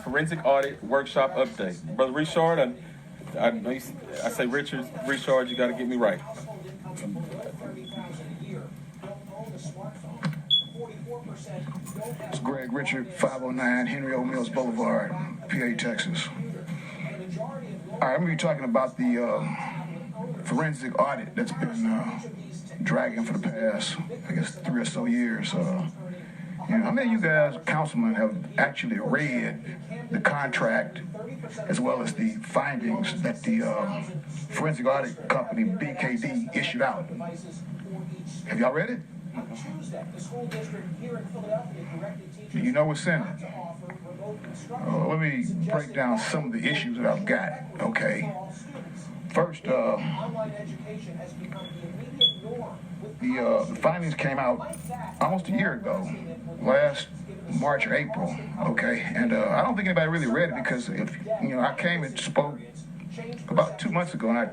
forensic audit workshop update. Brother Richard, I know I say Richard, you got to get me right. It's Greg Richard, 509 Henry O. Mills Boulevard, PA, Texas. All right, I'm going to be talking about the forensic audit that's been dragging for the past, I guess, 3 or so years. How many of you guys, councilmen, have actually read the contract as well as the findings that the forensic audit company BKD issued out? Have y'all read it? Do you know what's in it? Let me break down some of the issues that I've got, okay? First, the findings came out almost a year ago, last March or April, okay? And I don't think anybody really read it because I came and spoke about 2 months ago and I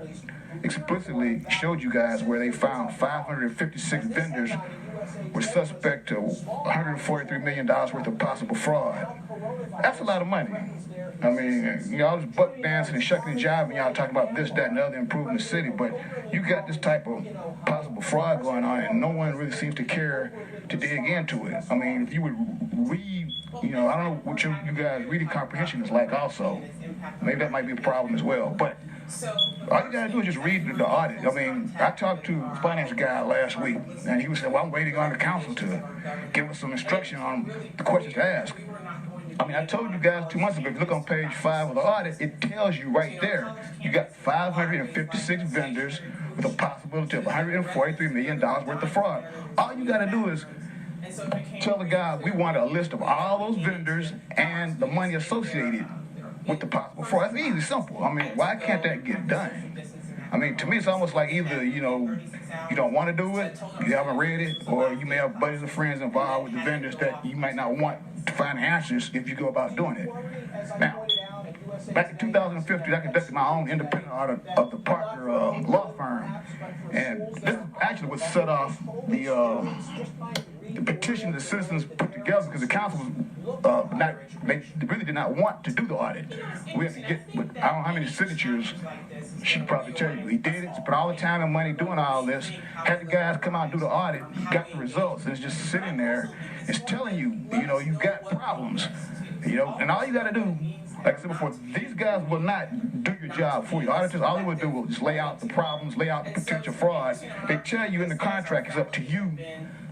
explicitly showed you guys where they found 556 vendors were suspect to $143 million worth of possible fraud. That's a lot of money. I mean, y'all just buck dancing and shucking and jiving, y'all talking about this, that, and the other, improving the city, but you got this type of possible fraud going on, and no one really seems to care to dig into it. I mean, if you would read, I don't know what you guys' reading comprehension is like also. Maybe that might be a problem as well, but all you gotta do is just read the audit. I mean, I talked to the finance guy last week, and he was saying, well, I'm waiting on the council to give us some instruction on the questions to ask. I mean, I told you guys 2 months ago, if you look on page 5 of the audit, it tells you right there, you got 556 vendors with a possibility of $143 million worth of fraud. All you gotta do is tell the guy, we want a list of all those vendors and the money associated with the possible fraud. It's easy, simple. I mean, why can't that get done? I mean, to me, it's almost like either, you don't want to do it, you haven't read it, or you may have buddies or friends involved with the vendors that you might not want to find answers if you go about doing it. Now, back in 2015, I conducted my own independent audit of the Parker law firm, and this actually would set off the petition the citizens put together because the council was they really did not want to do the audit. We had to get, I don't know how many signatures. She could probably tell you. He did it, spent all the time and money doing all this, had the guys come out and do the audit, got the results, and it's just sitting there. It's telling you, you've got problems, and all you got to do, like I said before, these guys will not do your job for you. Auditors, all they will do will just lay out the problems, lay out the potential fraud. They tell you in the contract it's up to you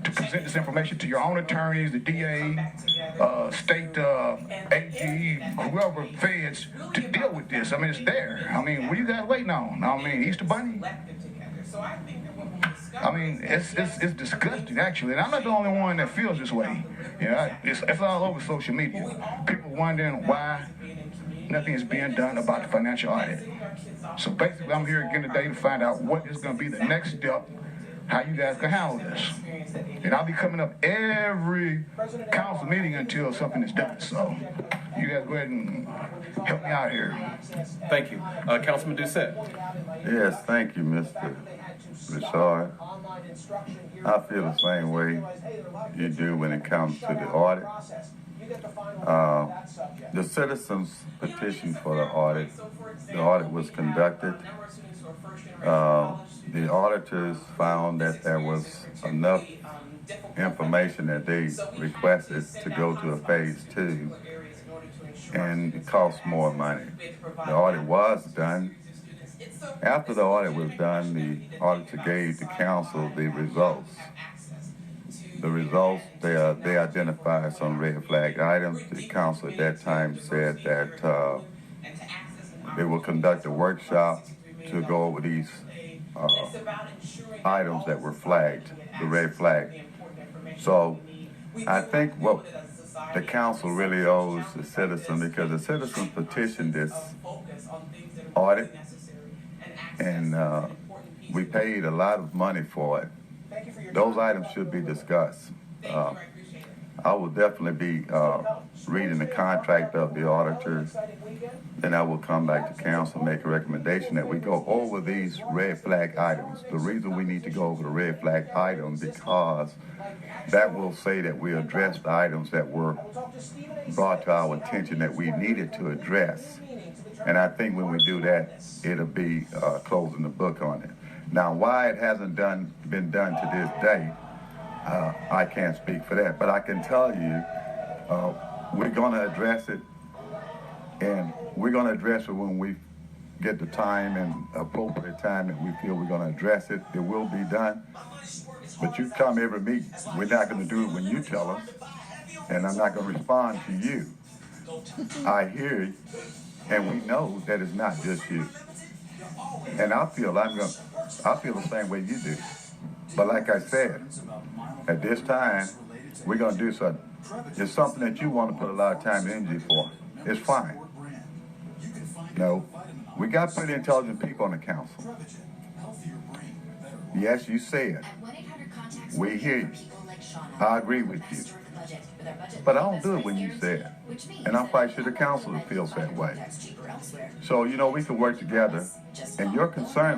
to present this information to your own attorneys, the DA, state AG, whoever, feds, to deal with this. I mean, it's there. I mean, what are you guys waiting on? I mean, Easter Bunny? I mean, it's disgusting, actually. And I'm not the only one that feels this way. It's all over social media. People wondering why nothing is being done about the financial audit. So basically, I'm here again today to find out what is going to be the next step, how you guys can handle this. And I'll be coming up every council meeting until something is done. So you guys go ahead and help me out here. Thank you. Councilman Doucette. Yes, thank you, Mr. Richard. I feel the same way you do when it comes to the audit. The citizens petitioned for the audit was conducted. The auditors found that there was enough information that they requested to go to a phase 2, and it cost more money. The audit was done. After the audit was done, the auditor gave the council the results. The results, they identified some red flag items. The council at that time said that they will conduct a workshop to go over these items that were flagged, the red flag. So I think what the council really owes the citizen, because the citizens petitioned this audit, and we paid a lot of money for it. Those items should be discussed. I will definitely be reading the contract of the auditors. Then I will come back to council, make a recommendation that we go over these red flag items. The reason we need to go over the red flag items because that will say that we addressed the items that were brought to our attention that we needed to address. And I think when we do that, it'll be closing the book on it. Now, why it hasn't been done to this day, I can't speak for that. But I can tell you, we're going to address it, and we're going to address it when we get the time and appropriate time that we feel we're going to address it. It will be done. But you come every meeting. We're not going to do it when you tell us, and I'm not going to respond to you. I hear you, and we know that it's not just you. And I feel the same way you do. But like I said, at this time, we're going to do something. It's something that you want to put a lot of time and energy for. It's fine. No, we got pretty intelligent people on the council. Yes, you said. We hear you. I agree with you. But I don't do it when you say it. And I'm quite sure the council feels that way. So, we can work together. And your concern